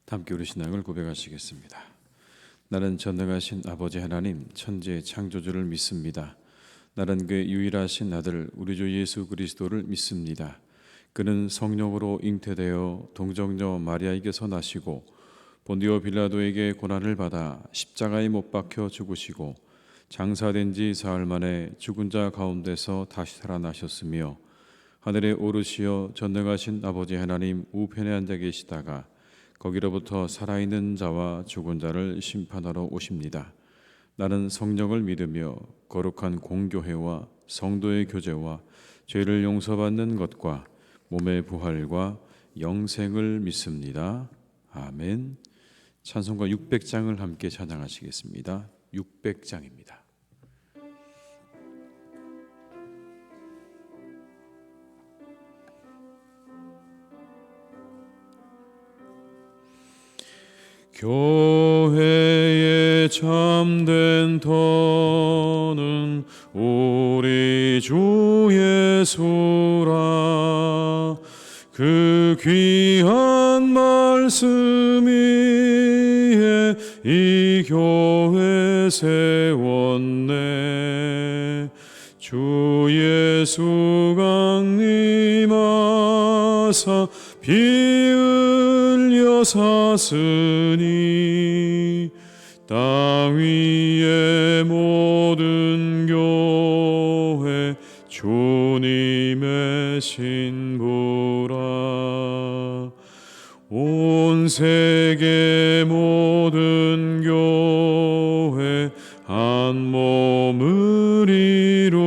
함께 우리 신앙을 고백하시겠습니다. 나는 전능하신 아버지 하나님 천지의 창조주를 믿습니다. 나는 그의 유일하신 아들 우리 주 예수 그리스도를 믿습니다. 그는 성령으로 잉태되어 동정녀 마리아에게서 나시고 본디오 빌라도에게 고난을 받아 십자가에 못 박혀 죽으시고 장사된 지 사흘 만에 죽은 자 가운데서 다시 살아나셨으며 하늘에 오르시어 전능하신 아버지 하나님 우편에 앉아 계시다가 거기로부터 살아있는 자와 죽은 자를 심판하러 오십니다. 나는 성령을 믿으며 거룩한 공교회와 성도의 교제와 죄를 용서받는 것과 몸의 부활과 영생을 믿습니다. 아멘. 찬송가 600장을 함께 찬양하시겠습니다. 600장입니다. 교회의 참된 터는 우리 주 예수라. 그 귀한 말씀 위에 이 교회 세웠네. 주 예수 강림하사 피 흘려 샀으니 땅 위의 모든 교회 주님의 신부라. 온 세계 모든 교회 한 몸을 이루어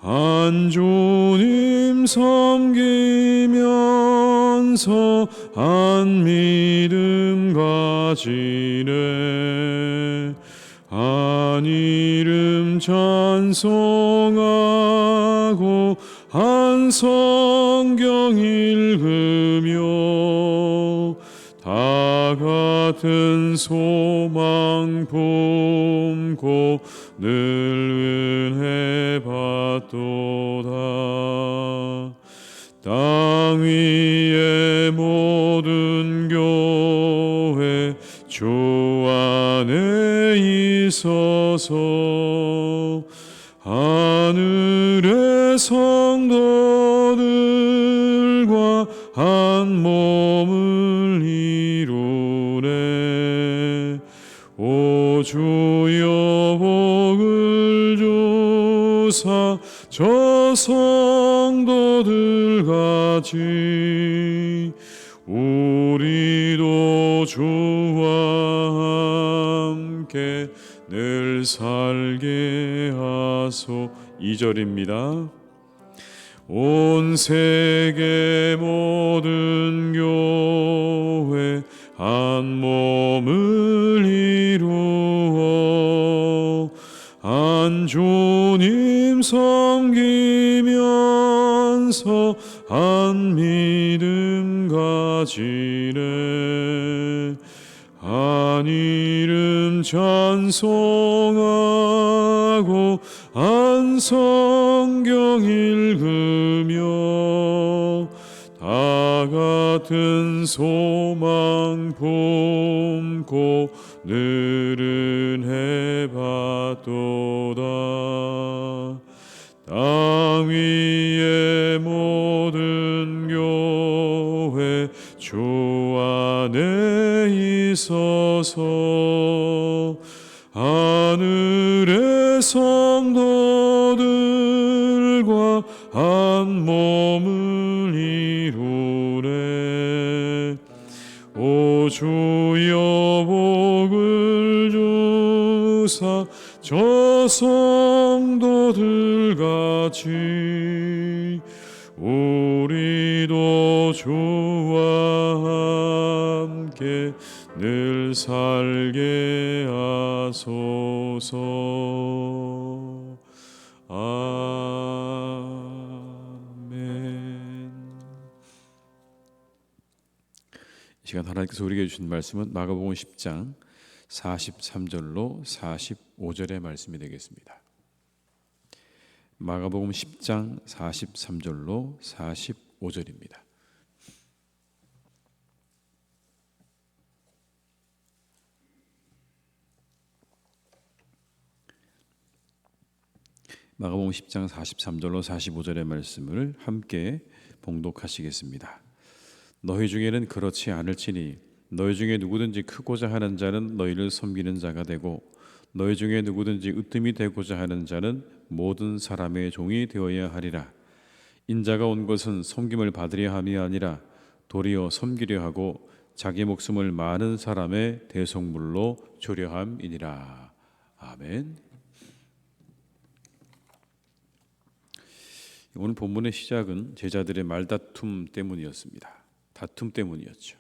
한 주님 섬기면서 한 믿음 가지네. 한 이름 찬송하고 한 성경 읽으며 다 같은 소망 품고 늘 은혜 받도다. 땅 위의 모든 교회 주 안에 있어서 하늘의 성도들과 한 몸을 이루네. 오 주여 복을 주사 저 성도들 같이 우리도 주와 함께 늘 살게 하소. 2절입니다. 온 세계 모든 교회 한 몸을 이루어 한 주님 섬기면서 한 믿음 가지네. 한 이름 찬송하고 한 성경 읽으며 다 같은 소망 품고 늘 은혜 받도다. 땅 위의 모든 교회 주 안에 있어서 하늘의 성도들과 한 몸을 이루네. 오 주여 복을 주사 저 성도들 같이 우리도 주와 함께 늘 살게 하소서. 아멘. 이 시간 하나님께서 우리에게 주신 말씀은 마가복음 10장 43절로 45절의 말씀이 되겠습니다. 마가복음 10장 43절로 45절입니다. 마가복음 10장 43절로 45절의 말씀을 함께 봉독하시겠습니다. 너희 중에는 그렇지 않을지니 너희 중에 누구든지 크고자 하는 자는 너희를 섬기는 자가 되고 너희 중에 누구든지 으뜸이 되고자 하는 자는 모든 사람의 종이 되어야 하리라. 인자가 온 것은 섬김을 받으려 함이 아니라 도리어 섬기려 하고 자기 목숨을 많은 사람의 대속물로 주려 함이니라. 아멘. 오늘 본문의 시작은 제자들의 말다툼 때문이었습니다. 다툼 때문이었죠.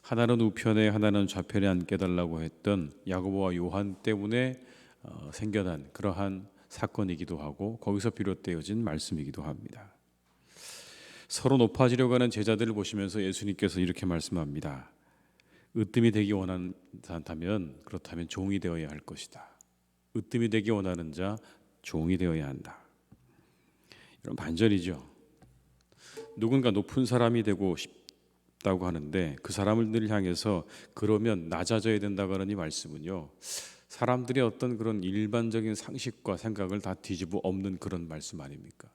하나는 우편에 하나는 좌편에 앉게 달라고 했던 야고보와 요한 때문에 생겨난 그러한 사건이기도 하고 거기서 비롯되어진 말씀이기도 합니다. 서로 높아지려고 하는 제자들을 보시면서 예수님께서 이렇게 말씀합니다. 으뜸이 되기 원한다면 그렇다면 종이 되어야 할 것이다. 으뜸이 되기 원하는 자 종이 되어야 한다. 이런 반전이죠. 누군가 높은 사람이 되고 싶다고 하는데 그 사람을 향해서 그러면 낮아져야 된다고 하는 이 말씀은요, 사람들의 어떤 그런 일반적인 상식과 생각을 다 뒤집어 엎는 그런 말씀 아닙니까?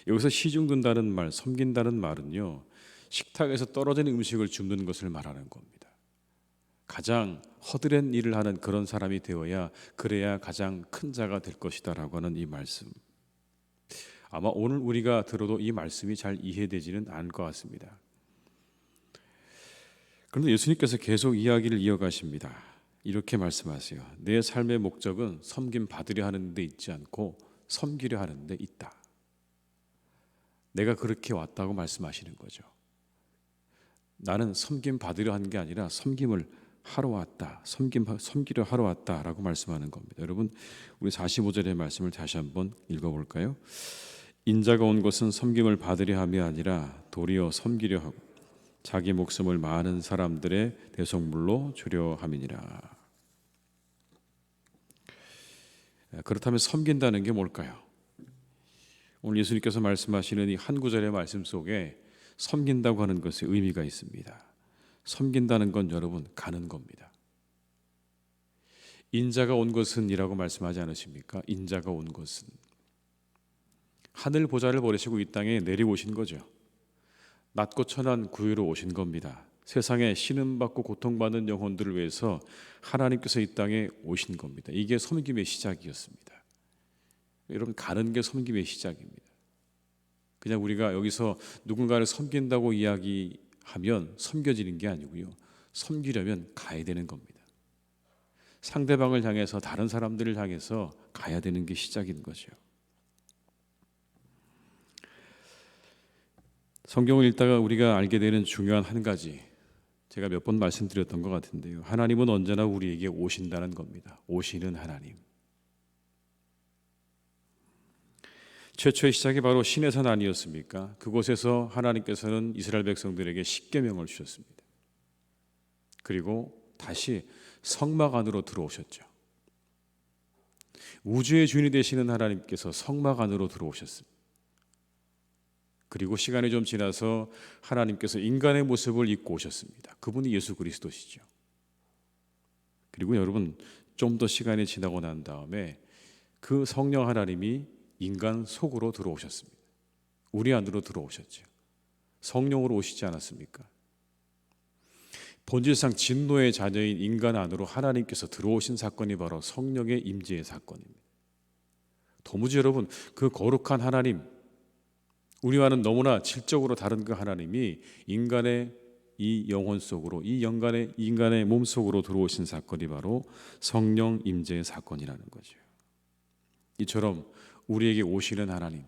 여기서 시중든다는 말, 섬긴다는 말은요, 식탁에서 떨어진 음식을 줍는 것을 말하는 겁니다. 가장 허드렛 일을 하는 그런 사람이 되어야 그래야 가장 큰 자가 될 것이다라고 하는 이 말씀. 아마 오늘 우리가 들어도 이 말씀이 잘 이해되지는 않을 것 같습니다. 그런데 예수님께서 계속 이야기를 이어가십니다. 이렇게 말씀하세요. 내 삶의 목적은 섬김 받으려 하는 데 있지 않고 섬기려 하는 데 있다. 내가 그렇게 왔다고 말씀하시는 거죠. 나는 섬김 받으려 한 게 아니라 섬김을 하러 왔다. 섬기려 하러 왔다라고 말씀하는 겁니다. 여러분, 우리 45절의 말씀을 다시 한번 읽어볼까요? 인자가 온 것은 섬김을 받으려 함이 아니라 도리어 섬기려 하고 자기 목숨을 많은 사람들의 대속물로 주려 함이니라. 그렇다면 섬긴다는 게 뭘까요? 오늘 예수님께서 말씀하시는 이 한 구절의 말씀 속에 섬긴다고 하는 것에 의미가 있습니다. 섬긴다는 건 여러분 가는 겁니다. 인자가 온 것은 이라고 말씀하지 않으십니까? 인자가 온 것은 하늘 보좌를 버리시고 이 땅에 내려오신 거죠. 낮고 천한 구유로 오신 겁니다. 세상에 신음받고 고통받는 영혼들을 위해서 하나님께서 이 땅에 오신 겁니다. 이게 섬김의 시작이었습니다. 여러분, 가는 게 섬김의 시작입니다. 그냥 우리가 여기서 누군가를 섬긴다고 이야기하면 섬겨지는 게 아니고요, 섬기려면 가야 되는 겁니다. 상대방을 향해서, 다른 사람들을 향해서 가야 되는 게 시작인 거죠. 성경을 읽다가 우리가 알게 되는 중요한 한 가지, 제가 몇 번 말씀드렸던 것 같은데요, 하나님은 언제나 우리에게 오신다는 겁니다. 오시는 하나님. 최초의 시작이 바로 시내산 아니었습니까? 그곳에서 하나님께서는 이스라엘 백성들에게 십계명을 주셨습니다. 그리고 다시 성막 안으로 들어오셨죠. 우주의 주인이 되시는 하나님께서 성막 안으로 들어오셨습니다. 그리고 시간이 좀 지나서 하나님께서 인간의 모습을 입고 오셨습니다. 그분이 예수 그리스도시죠. 그리고 여러분, 좀 더 시간이 지나고 난 다음에 그 성령 하나님이 인간 속으로 들어오셨습니다. 우리 안으로 들어오셨죠. 성령으로 오시지 않았습니까? 본질상 진노의 자녀인 인간 안으로 하나님께서 들어오신 사건이 바로 성령의 임재의 사건입니다. 도무지 여러분, 그 거룩한 하나님, 우리와는 너무나 질적으로 다른 그 하나님이 인간의 이 영혼 속으로, 이 인간의 몸 속으로 들어오신 사건이 바로 성령 임재의 사건이라는 거죠. 이처럼 우리에게 오시는 하나님,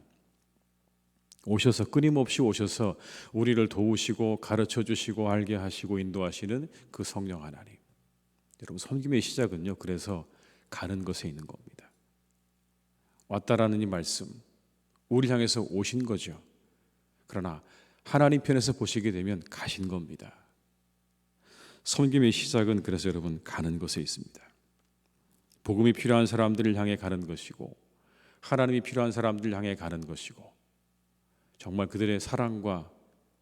오셔서 끊임없이 오셔서 우리를 도우시고 가르쳐 주시고 알게 하시고 인도하시는 그 성령 하나님. 여러분, 섬김의 시작은요, 그래서 가는 것에 있는 겁니다. 왔다라는 이 말씀, 우리 향해서 오신 거죠. 그러나 하나님 편에서 보시게 되면 가신 겁니다. 섬김의 시작은 그래서 여러분 가는 것에 있습니다. 복음이 필요한 사람들을 향해 가는 것이고, 하나님이 필요한 사람들을 향해 가는 것이고, 정말 그들의 사랑과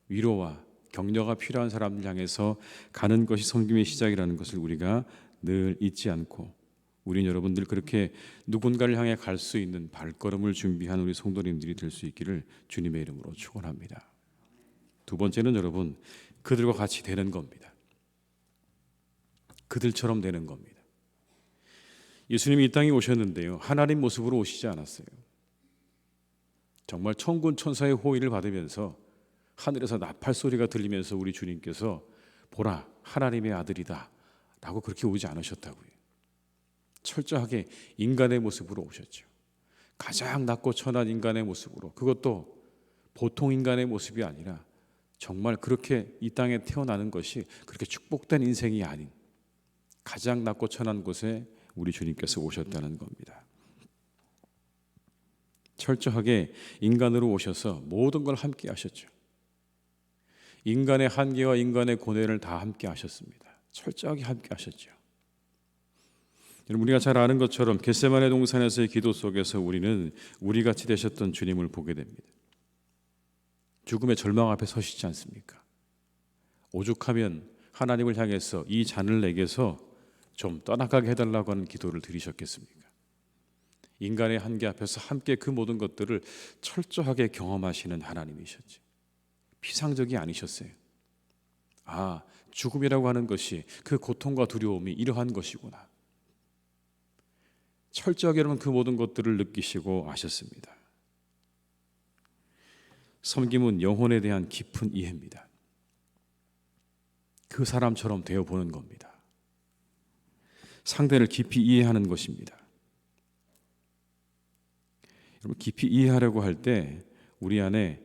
위로와 격려가 필요한 사람들 향해서 가는 것이 섬김의 시작이라는 것을 우리가 늘 잊지 않고 우린 여러분들 그렇게 누군가를 향해 갈 수 있는 발걸음을 준비한 우리 성도님들이 될 수 있기를 주님의 이름으로 축원합니다. 두 번째는 여러분, 그들과 같이 되는 겁니다. 그들처럼 되는 겁니다. 예수님이 이 땅에 오셨는데요, 하나님 모습으로 오시지 않았어요. 정말 천군 천사의 호의를 받으면서 하늘에서 나팔 소리가 들리면서 우리 주님께서 보라 하나님의 아들이다 라고 그렇게 오지 않으셨다고요. 철저하게 인간의 모습으로 오셨죠. 가장 낮고 천한 인간의 모습으로, 그것도 보통 인간의 모습이 아니라 정말 그렇게 이 땅에 태어나는 것이 그렇게 축복된 인생이 아닌 가장 낮고 천한 곳에 우리 주님께서 오셨다는 겁니다. 철저하게 인간으로 오셔서 모든 걸 함께 하셨죠. 인간의 한계와 인간의 고뇌를 다 함께 하셨습니다. 철저하게 함께 하셨죠. 여러분, 우리가 잘 아는 것처럼 겟세마네 동산에서의 기도 속에서 우리는 우리 같이 되셨던 주님을 보게 됩니다. 죽음의 절망 앞에 서시지 않습니까? 오죽하면 하나님을 향해서 이 잔을 내게서 좀 떠나가게 해달라고 하는 기도를 드리셨겠습니까? 인간의 한계 앞에서 함께 그 모든 것들을 철저하게 경험하시는 하나님이셨지. 피상적이 아니셨어요. 아, 죽음이라고 하는 것이 그 고통과 두려움이 이러한 것이구나. 철저하게 여러분 그 모든 것들을 느끼시고 아셨습니다. 섬김은 영혼에 대한 깊은 이해입니다. 그 사람처럼 되어보는 겁니다. 상대를 깊이 이해하는 것입니다. 여러분, 깊이 이해하려고 할 때 우리 안에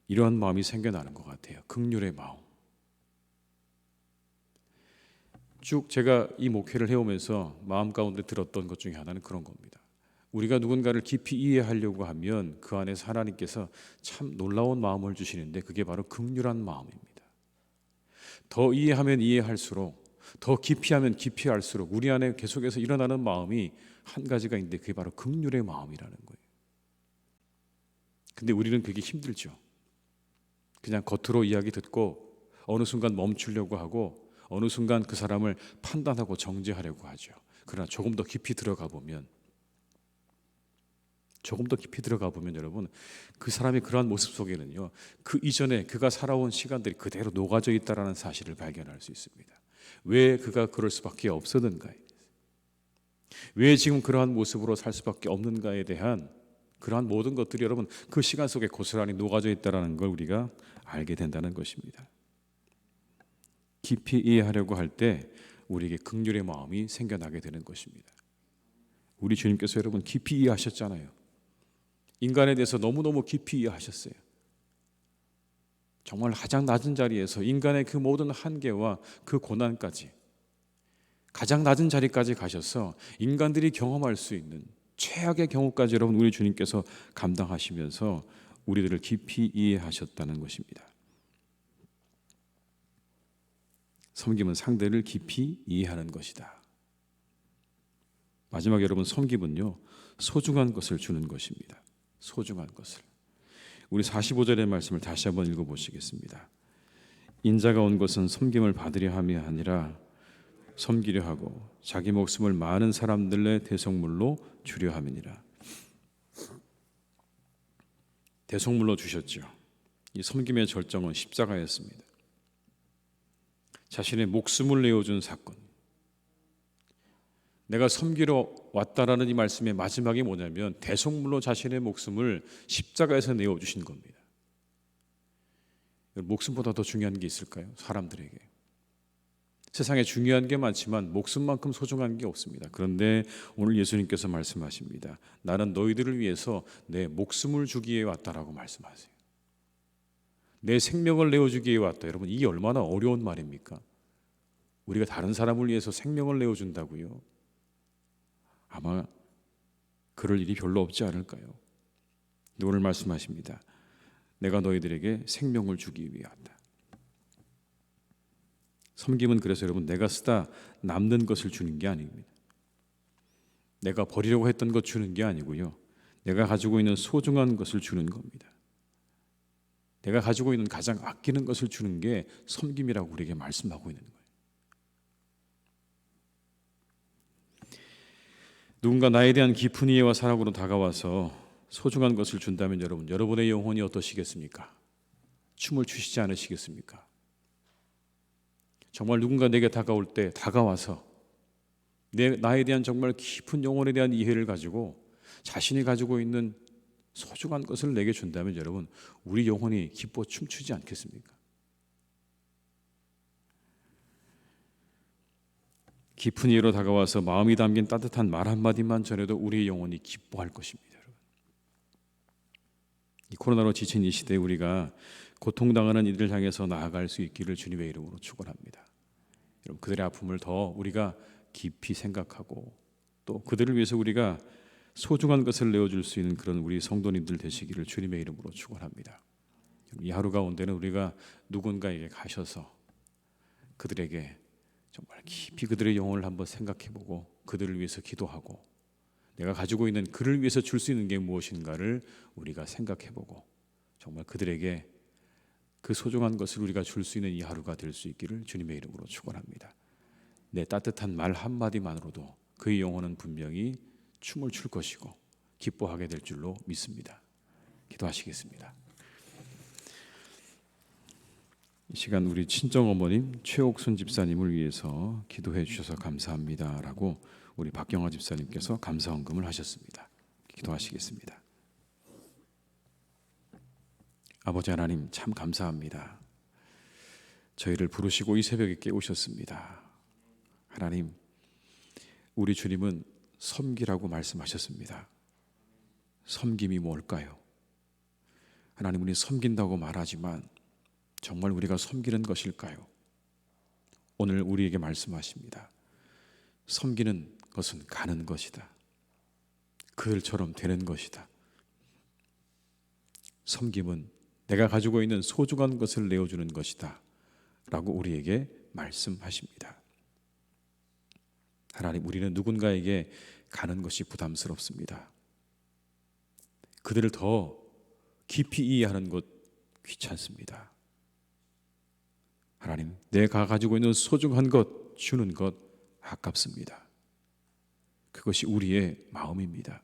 이러한 마음이 생겨나는 것 같아요. 긍휼의 마음. 쭉 제가 이 목회를 해오면서 마음 가운데 들었던 것 중에 하나는 그런 겁니다. 우리가 누군가를 깊이 이해하려고 하면 그 안에서 하나님께서 참 놀라운 마음을 주시는데 그게 바로 긍휼한 마음입니다. 더 이해하면 이해할수록, 더 깊이 하면 깊이 할수록 우리 안에 계속해서 일어나는 마음이 한 가지가 있는데 그게 바로 긍휼의 마음이라는 거예요. 근데 우리는 그게 힘들죠. 그냥 겉으로 이야기 듣고 어느 순간 멈추려고 하고 어느 순간 그 사람을 판단하고 정죄하려고 하죠. 그러나 조금 더 깊이 들어가 보면 여러분, 그 사람의 그러한 모습 속에는요, 그 이전에 그가 살아온 시간들이 그대로 녹아져 있다는 사실을 발견할 수 있습니다. 왜 그가 그럴 수밖에 없었는가에, 왜 지금 그러한 모습으로 살 수밖에 없는가에 대한 그러한 모든 것들이 여러분 그 시간 속에 고스란히 녹아져 있다는 걸 우리가 알게 된다는 것입니다. 깊이 이해하려고 할 때 우리에게 긍휼의 마음이 생겨나게 되는 것입니다. 우리 주님께서 여러분 깊이 이해하셨잖아요. 인간에 대해서 너무너무 깊이 이해하셨어요. 정말 가장 낮은 자리에서 인간의 그 모든 한계와 그 고난까지 가장 낮은 자리까지 가셔서 인간들이 경험할 수 있는 최악의 경우까지 여러분 우리 주님께서 감당하시면서 우리들을 깊이 이해하셨다는 것입니다. 섬김은 상대를 깊이 이해하는 것이다. 마지막에 여러분, 섬김은요 소중한 것을 주는 것입니다. 소중한 것을. 우리 45절의 말씀을 다시 한번 읽어보시겠습니다. 인자가 온 것은 섬김을 받으려 함이 아니라 섬기려 하고 자기 목숨을 많은 사람들의 대속물로 주려 함이니라. 대속물로 주셨죠. 이 섬김의 절정은 십자가였습니다. 자신의 목숨을 내어준 사건. 내가 섬기러 왔다라는 이 말씀의 마지막이 뭐냐면 대속물로 자신의 목숨을 십자가에서 내어주신 겁니다. 목숨보다 더 중요한 게 있을까요? 사람들에게. 세상에 중요한 게 많지만 목숨만큼 소중한 게 없습니다. 그런데 오늘 예수님께서 말씀하십니다. 나는 너희들을 위해서 내 목숨을 주기에 왔다라고 말씀하세요. 내 생명을 내어주기에 왔다. 여러분, 이게 얼마나 어려운 말입니까? 우리가 다른 사람을 위해서 생명을 내어준다고요? 아마 그럴 일이 별로 없지 않을까요? 근데 오늘 말씀하십니다. 내가 너희들에게 생명을 주기 위해 왔다. 섬김은 그래서 여러분 내가 쓰다 남는 것을 주는 게 아닙니다. 내가 버리려고 했던 것 주는 게 아니고요. 내가 가지고 있는 소중한 것을 주는 겁니다. 내가 가지고 있는 가장 아끼는 것을 주는 게 섬김이라고 우리에게 말씀하고 있는 거예요. 누군가 나에 대한 깊은 이해와 사랑으로 다가와서 소중한 것을 준다면 여러분의 영혼이 어떠시겠습니까? 춤을 추시지 않으시겠습니까? 정말 누군가 내게 다가올 때 다가와서 나에 대한 정말 깊은 영혼에 대한 이해를 가지고 자신이 가지고 있는 소중한 것을 내게 준다면 여러분, 우리 영혼이 기뻐 춤추지 않겠습니까? 깊은 이해로 다가와서 마음이 담긴 따뜻한 말 한마디만 전해도 우리의 영혼이 기뻐할 것입니다. 여러분. 이 코로나로 지친 이 시대에 우리가 고통당하는 이들을 향해서 나아갈 수 있기를 주님의 이름으로 축원합니다. 여러분, 그들의 아픔을 더 우리가 깊이 생각하고 또 그들을 위해서 우리가 소중한 것을 내어줄 수 있는 그런 우리 성도님들 되시기를 주님의 이름으로 축원합니다. 이 하루 가운데는 우리가 누군가에게 가셔서 그들에게 정말 깊이 그들의 영혼을 한번 생각해보고 그들을 위해서 기도하고 내가 가지고 있는 그를 위해서 줄 수 있는 게 무엇인가를 우리가 생각해보고 정말 그들에게 그 소중한 것을 우리가 줄 수 있는 이 하루가 될 수 있기를 주님의 이름으로 축원합니다. 내 따뜻한 말 한마디만으로도 그의 영혼은 분명히 춤을 출 것이고 기뻐하게 될 줄로 믿습니다. 기도하시겠습니다. 이 시간 우리 친정어머님 최옥순 집사님을 위해서 기도해 주셔서 감사합니다라고 우리 박경화 집사님께서 감사헌금을 하셨습니다. 기도하시겠습니다. 아버지 하나님 참 감사합니다. 저희를 부르시고 이 새벽에 깨우셨습니다. 하나님, 우리 주님은 섬기라고 말씀하셨습니다. 섬김이 뭘까요? 하나님, 우리 섬긴다고 말하지만 정말 우리가 섬기는 것일까요? 오늘 우리에게 말씀하십니다. 섬기는 것은 가는 것이다. 그들처럼 되는 것이다. 섬김은 내가 가지고 있는 소중한 것을 내어주는 것이다 라고 우리에게 말씀하십니다. 하나님, 우리는 누군가에게 가는 것이 부담스럽습니다. 그들을 더 깊이 이해하는 것 귀찮습니다. 하나님, 내가 가지고 있는 소중한 것 주는 것 아깝습니다. 그것이 우리의 마음입니다.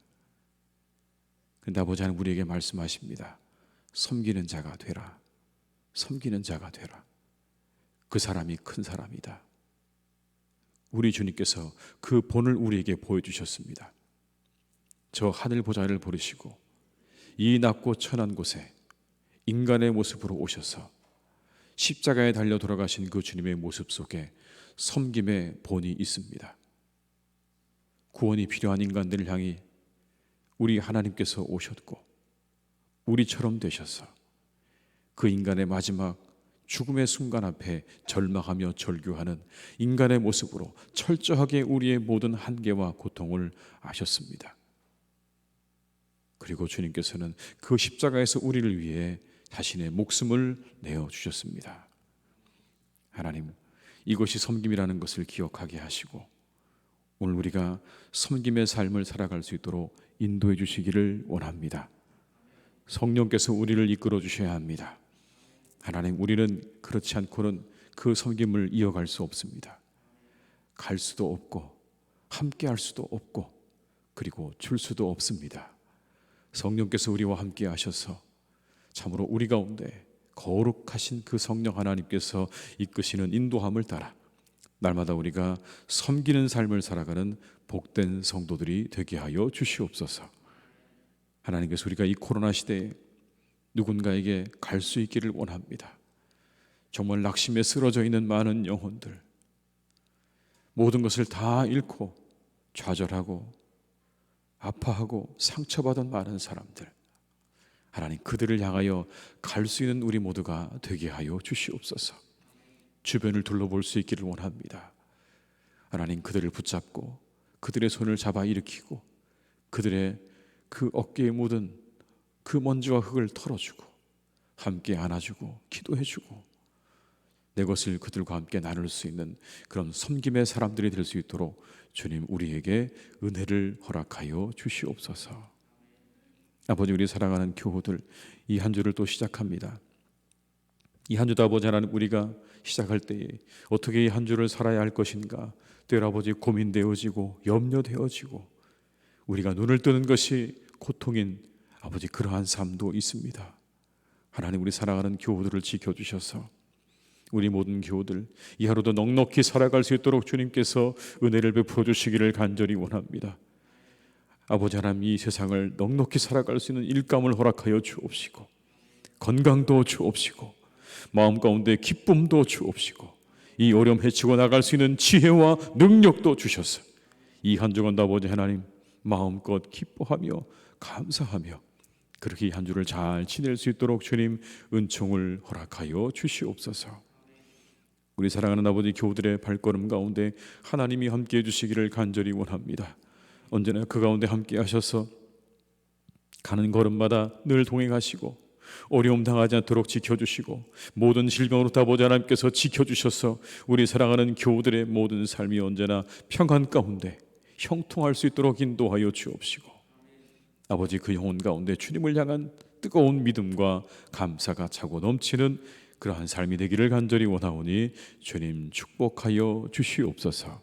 그런데 아버지 하나님, 우리에게 말씀하십니다. 섬기는 자가 되라. 섬기는 자가 되라. 그 사람이 큰 사람이다. 우리 주님께서 그 본을 우리에게 보여주셨습니다. 저 하늘 보좌를 버리시고 이 낮고 천한 곳에 인간의 모습으로 오셔서 십자가에 달려 돌아가신 그 주님의 모습 속에 섬김의 본이 있습니다. 구원이 필요한 인간들을 향해 우리 하나님께서 오셨고 우리처럼 되셔서 그 인간의 마지막 죽음의 순간 앞에 절망하며 절규하는 인간의 모습으로 철저하게 우리의 모든 한계와 고통을 아셨습니다. 그리고 주님께서는 그 십자가에서 우리를 위해 자신의 목숨을 내어주셨습니다. 하나님, 이것이 섬김이라는 것을 기억하게 하시고 오늘 우리가 섬김의 삶을 살아갈 수 있도록 인도해 주시기를 원합니다. 성령께서 우리를 이끌어 주셔야 합니다. 하나님, 우리는 그렇지 않고는 그 섬김을 이어갈 수 없습니다. 갈 수도 없고 함께 할 수도 없고 그리고 줄 수도 없습니다. 성령께서 우리와 함께 하셔서 참으로 우리 가운데 거룩하신 그 성령 하나님께서 이끄시는 인도함을 따라 날마다 우리가 섬기는 삶을 살아가는 복된 성도들이 되게 하여 주시옵소서. 하나님께서 우리가 이 코로나 시대에 누군가에게 갈 수 있기를 원합니다. 정말 낙심에 쓰러져 있는 많은 영혼들, 모든 것을 다 잃고 좌절하고 아파하고 상처받은 많은 사람들, 하나님, 그들을 향하여 갈 수 있는 우리 모두가 되게 하여 주시옵소서. 주변을 둘러볼 수 있기를 원합니다. 하나님, 그들을 붙잡고 그들의 손을 잡아 일으키고 그들의 그 어깨에 묻은 그 먼지와 흙을 털어주고 함께 안아주고 기도해주고 내 것을 그들과 함께 나눌 수 있는 그런 섬김의 사람들이 될 수 있도록 주님, 우리에게 은혜를 허락하여 주시옵소서. 아버지, 우리 사랑하는 교우들, 이 한 주를 또 시작합니다. 이 한 주도 아버지 하나님, 우리가 시작할 때에 어떻게 이 한 주를 살아야 할 것인가 늘 아버지 고민되어지고 염려되어지고 우리가 눈을 뜨는 것이 고통인 아버지 그러한 삶도 있습니다. 하나님, 우리 사랑하는 교우들을 지켜주셔서 우리 모든 교우들 이 하루도 넉넉히 살아갈 수 있도록 주님께서 은혜를 베풀어 주시기를 간절히 원합니다. 아버지 하나님, 이 세상을 넉넉히 살아갈 수 있는 일감을 허락하여 주옵시고, 건강도 주옵시고, 마음 가운데 기쁨도 주옵시고, 이 어려움 헤치고 나갈 수 있는 지혜와 능력도 주셔서 이 한 주간도 아버지 하나님 마음껏 기뻐하며 감사하며 그렇게 이 한 주를 잘 지낼 수 있도록 주님 은총을 허락하여 주시옵소서. 우리 사랑하는 아버지 교우들의 발걸음 가운데 하나님이 함께해 주시기를 간절히 원합니다. 언제나 그 가운데 함께 하셔서 가는 걸음마다 늘 동행하시고 어려움 당하지 않도록 지켜주시고 모든 질병으로부터 아버지 하나님께서 지켜주셔서 우리 사랑하는 교우들의 모든 삶이 언제나 평안 가운데 형통할 수 있도록 인도하여 주옵시고, 아버지 그 영혼 가운데 주님을 향한 뜨거운 믿음과 감사가 차고 넘치는 그러한 삶이 되기를 간절히 원하오니 주님 축복하여 주시옵소서.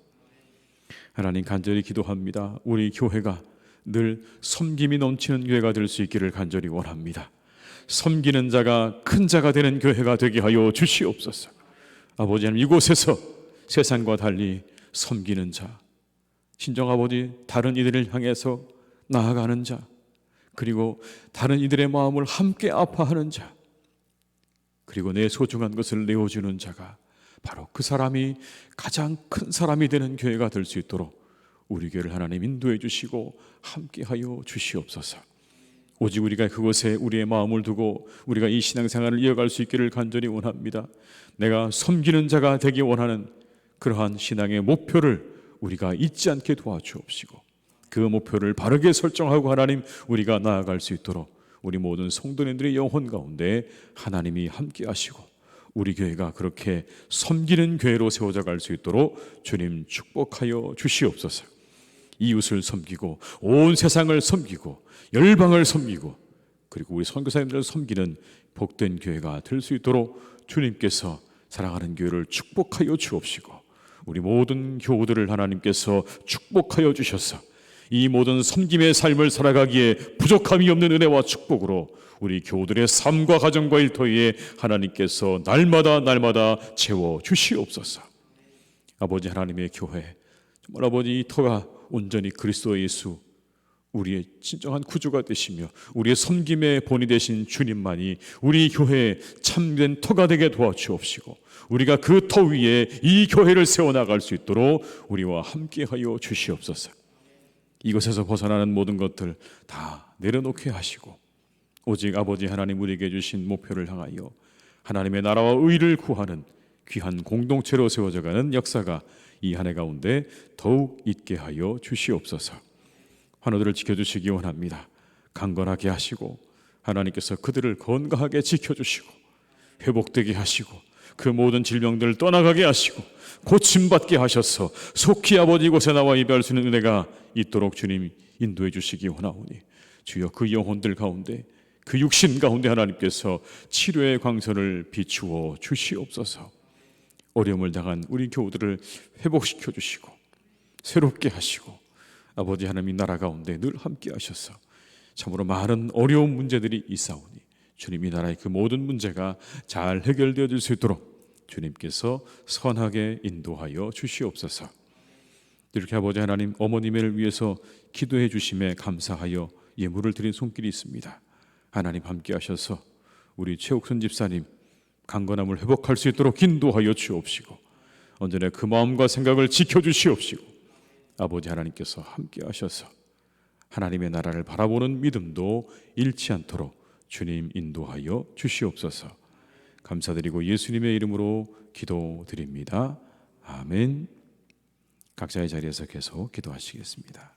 하나님, 간절히 기도합니다. 우리 교회가 늘 섬김이 넘치는 교회가 될 수 있기를 간절히 원합니다. 섬기는 자가 큰 자가 되는 교회가 되게 하여 주시옵소서. 아버지 하나님, 이곳에서 세상과 달리 섬기는 자, 친정아버지 다른 이들을 향해서 나아가는 자, 그리고 다른 이들의 마음을 함께 아파하는 자, 그리고 내 소중한 것을 내어주는 자가 바로 그 사람이 가장 큰 사람이 되는 교회가 될 수 있도록 우리 교회를 하나님 인도해 주시고 함께하여 주시옵소서. 오직 우리가 그곳에 우리의 마음을 두고 우리가 이 신앙생활을 이어갈 수 있기를 간절히 원합니다. 내가 섬기는 자가 되기 원하는 그러한 신앙의 목표를 우리가 잊지 않게 도와주옵시고, 그 목표를 바르게 설정하고 하나님 우리가 나아갈 수 있도록 우리 모든 성도님들의 영혼 가운데 하나님이 함께 하시고 우리 교회가 그렇게 섬기는 교회로 세워져 갈 수 있도록 주님 축복하여 주시옵소서. 이웃을 섬기고 온 세상을 섬기고 열방을 섬기고 그리고 우리 선교사님들을 섬기는 복된 교회가 될 수 있도록 주님께서 사랑하는 교회를 축복하여 주옵시고, 우리 모든 교우들을 하나님께서 축복하여 주셔서 이 모든 섬김의 삶을 살아가기에 부족함이 없는 은혜와 축복으로 우리 교우들의 삶과 가정과 일터에 하나님께서 날마다 채워 주시옵소서. 아버지 하나님의 교회, 정말 아버지 이 터가 온전히 그리스도 예수 우리의 진정한 구주가 되시며 우리의 섬김의 본이 되신 주님만이 우리 교회의 참된 터가 되게 도와주옵시고, 우리가 그 터 위에 이 교회를 세워나갈 수 있도록 우리와 함께하여 주시옵소서. 이곳에서 벗어나는 모든 것들 다 내려놓게 하시고 오직 아버지 하나님 우리에게 주신 목표를 향하여 하나님의 나라와 의를 구하는 귀한 공동체로 세워져가는 역사가 이 한 해 가운데 더욱 있게 하여 주시옵소서. 환우들을 지켜주시기 원합니다. 강건하게 하시고 하나님께서 그들을 건강하게 지켜주시고 회복되게 하시고 그 모든 질병들을 떠나가게 하시고 고침받게 하셔서 속히 아버지 곳에 나와 예배할 수 있는 은혜가 있도록 주님 인도해 주시기 원하오니 주여 그 영혼들 가운데 그 육신 가운데 하나님께서 치료의 광선을 비추어 주시옵소서. 어려움을 당한 우리 교우들을 회복시켜 주시고 새롭게 하시고 아버지 하나님 나라 가운데 늘 함께 하셔서 참으로 많은 어려운 문제들이 있사오니 주님 이 나라의 그 모든 문제가 잘 해결되어질 수 있도록 주님께서 선하게 인도하여 주시옵소서. 이렇게 아버지 하나님 어머님을 위해서 기도해 주심에 감사하여 예물을 드린 손길이 있습니다. 하나님 함께 하셔서 우리 최옥순 집사님 강건함을 회복할 수 있도록 인도하여 주옵시고 언제나 그 마음과 생각을 지켜주시옵시고 아버지 하나님께서 함께 하셔서 하나님의 나라를 바라보는 믿음도 잃지 않도록 주님 인도하여 주시옵소서. 감사드리고 예수님의 이름으로 기도드립니다. 아멘. 각자의 자리에서 계속 기도하시겠습니다.